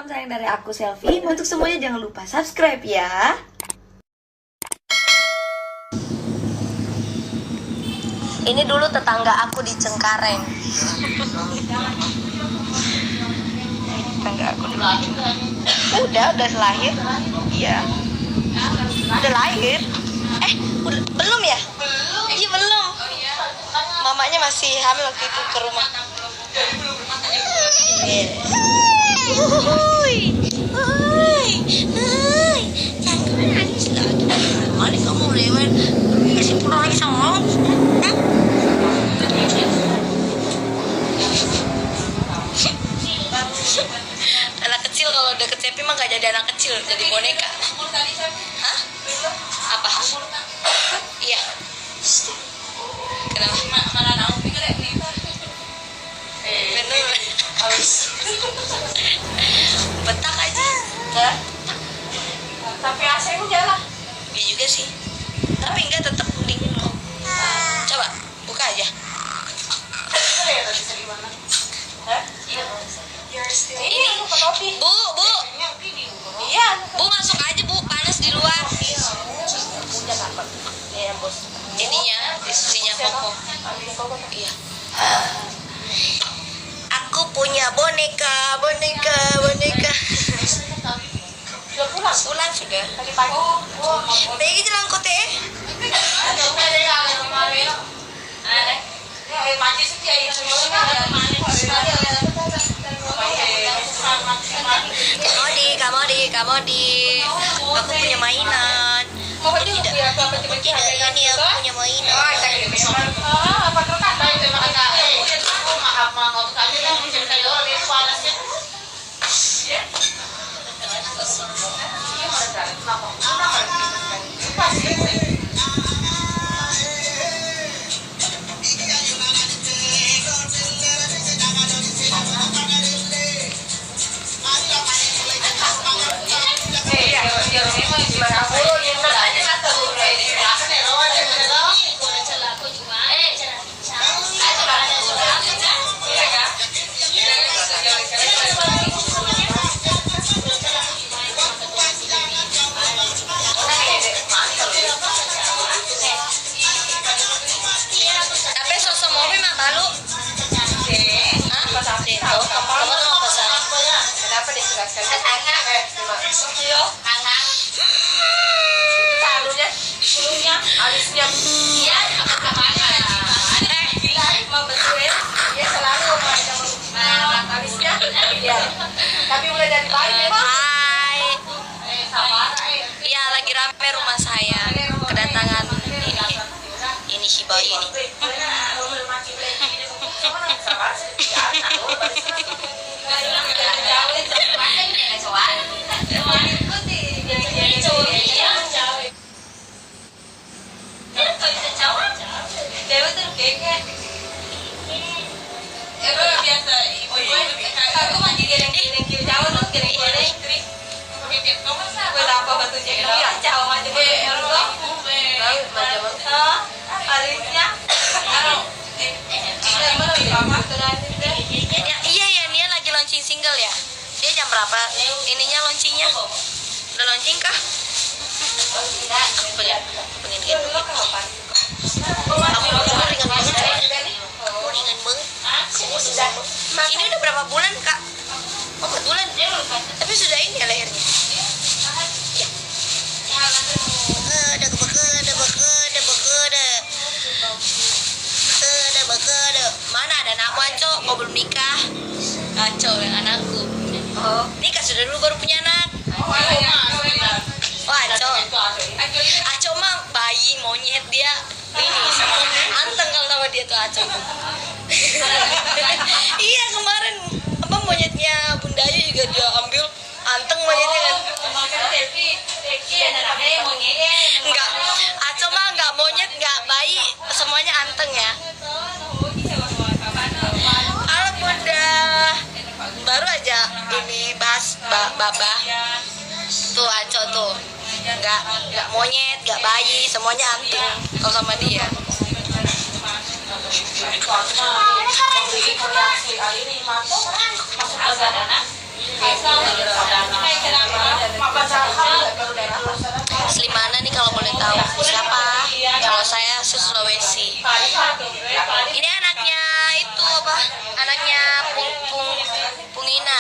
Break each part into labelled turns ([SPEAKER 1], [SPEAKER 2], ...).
[SPEAKER 1] salam sayang dari aku Selfie. Untuk semuanya jangan lupa subscribe ya. Ini dulu tetangga aku di Cengkareng. Tetangga aku dulu. Udah lahir. Iya. Udah lahir. Belum ya? Iya belum. Mamanya masih hamil waktu itu ke rumah. Canggul nangis lagi. Mari kamu lewat. Kasih pulang lagi sama. Anak kecil kalau deket Cepi mah gak jadi anak kecil, jadi boneka. Hah? Apa? Iya. Kenapa? Bener. Betak aja.
[SPEAKER 2] Tapi AC ku jalan.
[SPEAKER 1] Iya juga sih. Tapi enggak, tetap dingin kok. Coba buka aja. Ini Bu.
[SPEAKER 2] Iya.
[SPEAKER 1] Bu masuk aja Bu, panas di luar. Ininya, diskusinya Koko. Iya. Aku punya boneka. Pulang sudah.
[SPEAKER 2] Tadi pagi.
[SPEAKER 1] Lagi jalan kote. Kamodi. Aku punya mainan. Tidak, ini aku punya mainan. Tapi sosok mobil mah balu. Kamu mau pesan?
[SPEAKER 2] Kenapa dijelaskan? Salunya, alisnya.
[SPEAKER 1] Iya,
[SPEAKER 2] Gila, mau betulin. Dia selalu ada alisnya. Iya. Tapi mulai dari pagi memang.
[SPEAKER 1] Hai.
[SPEAKER 2] Sama.
[SPEAKER 1] Iya, lagi rame rumah saya. Kedatangan ini si bayi ini. Iya ya, Nia lagi launching single ya. Dia jam berapa? Ininya launchingnya? Udah launching kah? Pengen gitu. Aku ringan banget. Aku ringan banget. Ini udah berapa bulan kak? 4 bulan. Tapi sudah ini ya lehernya. Ya. Mana ada anak Aco? Kok belum nikah? Aco yang anakku. Oh, nikah sudah dulu baru punya anak. Oh, Aco mah bayi monyet dia. Ini anteng kalau nama dia tuh Aco. Iya kemarin apa monyetnya Bunda Ayu juga dia ambil anteng monyetnya kan. Enggak, Aco mah enggak monyet, enggak bayi, semuanya anteng ya. Alah Bunda, baru aja ini bahas babah. Tuh Aco tuh, enggak monyet, enggak bayi, semuanya anteng kalau sama dia. Slimana nih kalau boleh tahu siapa? Kalau saya Sulawesi. Ini anaknya itu apa? Anaknya Pungina.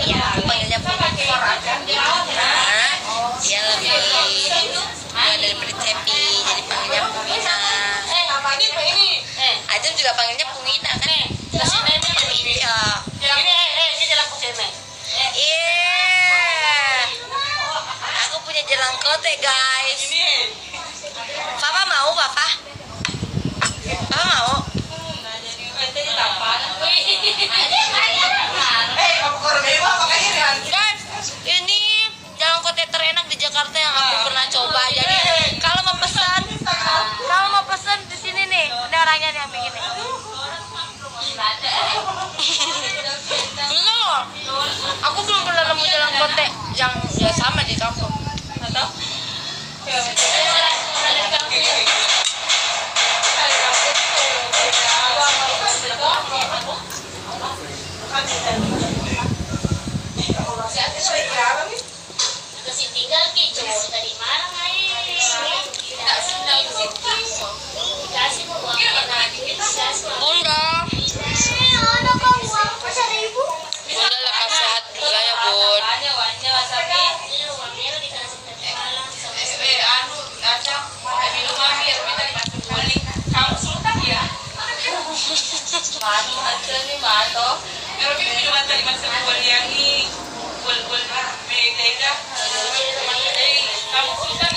[SPEAKER 1] Iya, aku panggilnya Pungina. Nah, dia lebih muda daripada Cepi, jadi panggilnya Pungina. Ajam juga panggilnya Pungina kan? Iya. Iya. Aku punya jelangkote guys. Papa mau, Papa? Papa mau? Guys, ini jelangkote terenak di Jakarta yang aku pernah coba. Jadi kalau mau pesan di sini nih, ada orangnya yang bikin nih. Enggak, aku belum pernah nemu jelangkote yang ya sama di kampung. Bunda. Bunda lekas sehat juga ya, Bun.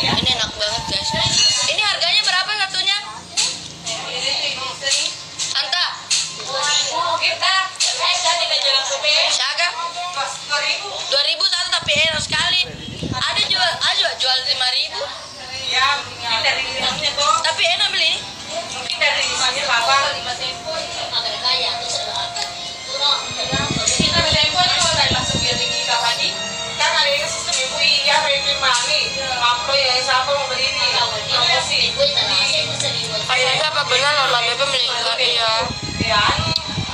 [SPEAKER 1] Ini enak banget, guys. Ini harganya berapa satunya? Anta? Siaga? 2.000 satu tapi enak sekali. Ada jual 5.000. Tapi enak beli ini. Kayaknya apa benar Nona Bebe meninggal? Iya.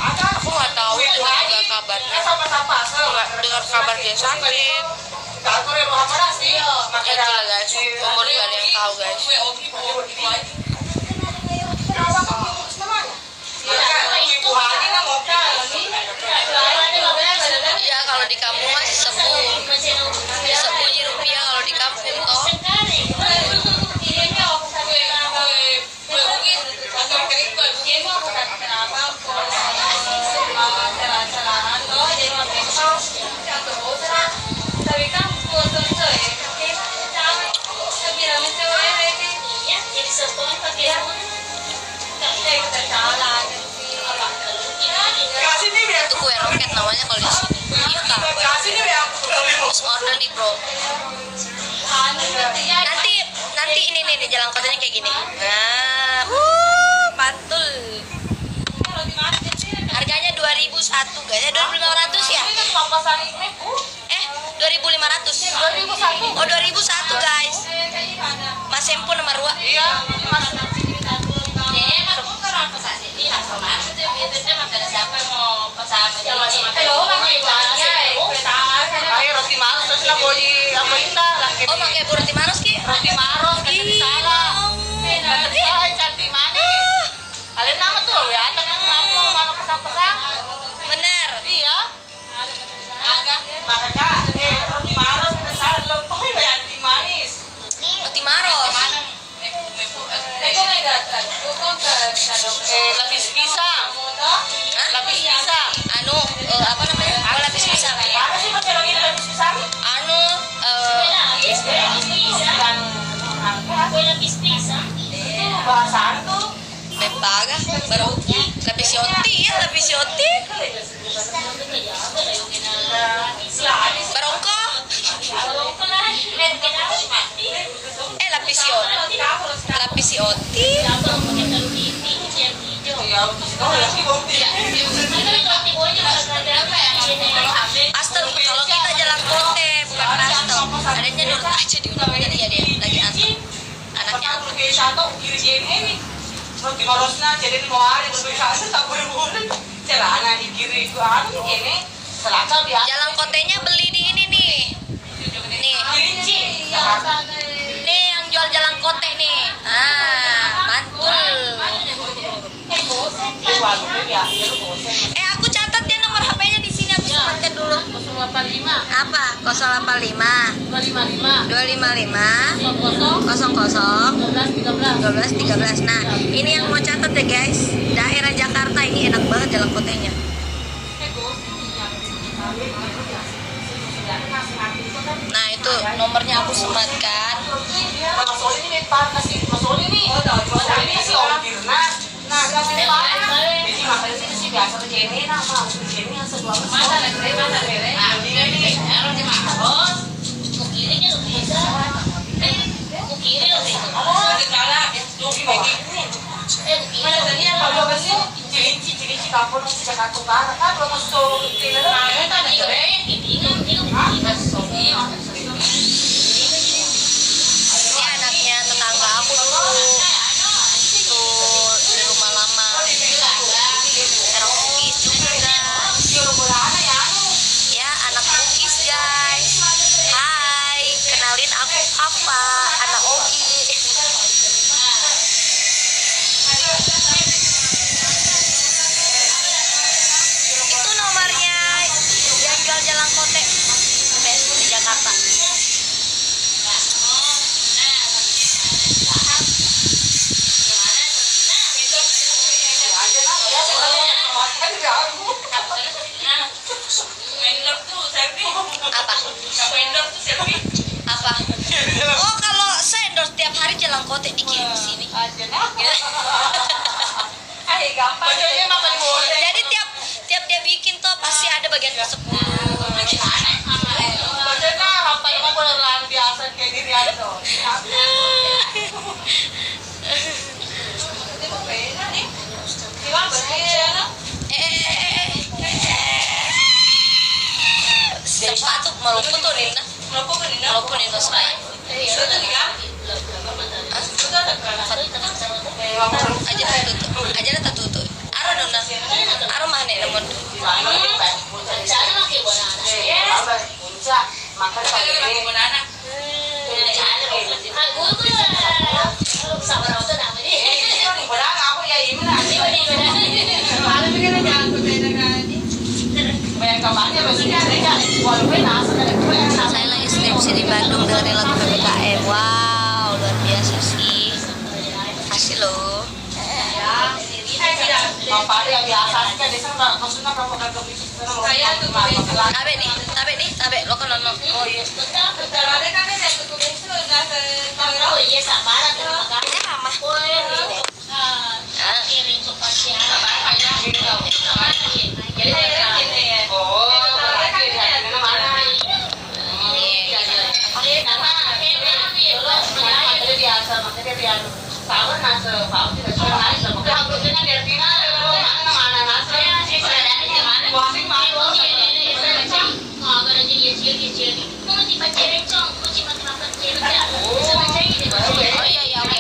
[SPEAKER 1] Aku nggak tahu juga kabarnya. Nggak dengar kabar dia sakit. Ya gila guys, umur nggak ada yang tahu guys. Iya kalau di kampung masih sepuh rupiah kalau di kampung toh. Itu kue roket namanya kalau di sini. Terus order nih bro. Nanti ini nih jelangkotenya kayak gini. Nah, mantul. Harganya 2.000 satu guys. 2.500 ya? 2.500. Oh 2.001 guys. Mas Sempo nomor 2. Iya. Oh pakai roti maros ki? Roti maros kan salah. Cantik manis. Kalian nama tuh ya, tangan kamu mau pesan-pesan. Bener. Iya. Makanya roti maros kan salah lempeng cantik manis. Roti maros. Lapis pisang. Lapis pisang. Anu apa namanya? Lapis pisang. Apa sih pakai lagi lapis pisang? Anu lapis pisang. Bahasaan tuh. Bempaga, baru lapis yoti ya, lapis yoti. Barongko. Lapis yoti. Lapis yoti. Astel, kalau kita jalan kote bukan pastel. Adanya nurut aja di undang jadi ya dia lagi antem. Anaknya antem.
[SPEAKER 2] Roti marosna jadi mau ada berbeda tak boleh celana iki kiri itu anu ini selaka biasa.
[SPEAKER 1] Jalan kotenya beli di ini nih. Nih. Nih yang jual jalan kote nih. Mantul. Aku catat ya nomor HP-nya di sini, aku sematkan dulu.
[SPEAKER 2] 085
[SPEAKER 1] Apa? 085
[SPEAKER 2] 255
[SPEAKER 1] 255 00 12 13. Nah, ini yang mau catat ya guys. Daerah Jakarta ini enak banget jalan kotenya. Nah, itu nomornya aku sematkan.
[SPEAKER 2] Mas Oli ini kasih Mas Oli nih. Mas Oli ini si Om Kirna. Nah, kasih Pak. Jadi makanya sih si biasa ke Jenny nah, Pak. Jenny yang sebelah mana lagi mana lele. Ah, ini harus di Maros. Kukirinya lu bisa. Kukiri lu bisa. Oh, segala itu begini. Mana tadi yang kalau kasih cici kampung si Jakarta Utara kan belum masuk ke dalam. Nah, tadi ini
[SPEAKER 1] Anaknya tetangga aku dulu tuh di rumah lama. Orang Bugis juga. Ya, anak Bugis guys. Hai, kenalin aku apa? Anak Ogi. Itu nomornya yang jual jalan kote best di Jakarta. Apa? Oh, kalau saya endorse tiap hari jalan kote dikirim ke sini. Jadi tiap dia bikin tuh pasti ada bagian ke-10. Sepatu maluku tuh Nina. Maluku Nina Seraya. Aja dah tutup. Aro dona. Aro mana nomor? Saya lagi skripsi di Bandung dengerin lagu PPKM. Wow, luar biasa sih. Kasih loh. Tabe lo kan nono. Oh iya. Ini mama. Oh iya ya, oke.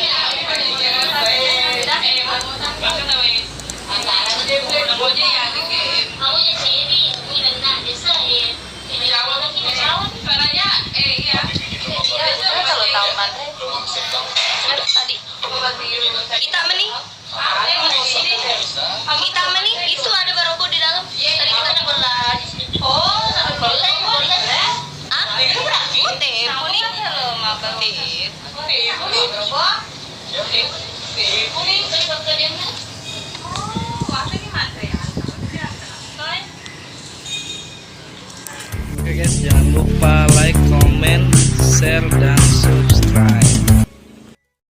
[SPEAKER 1] Tadi kita meni itu ada baroko di dalam. Tadi kita ada belas. Oh, tempo nih. Makan
[SPEAKER 3] Oke guys, jangan lupa like, comment, share, dan subscribe.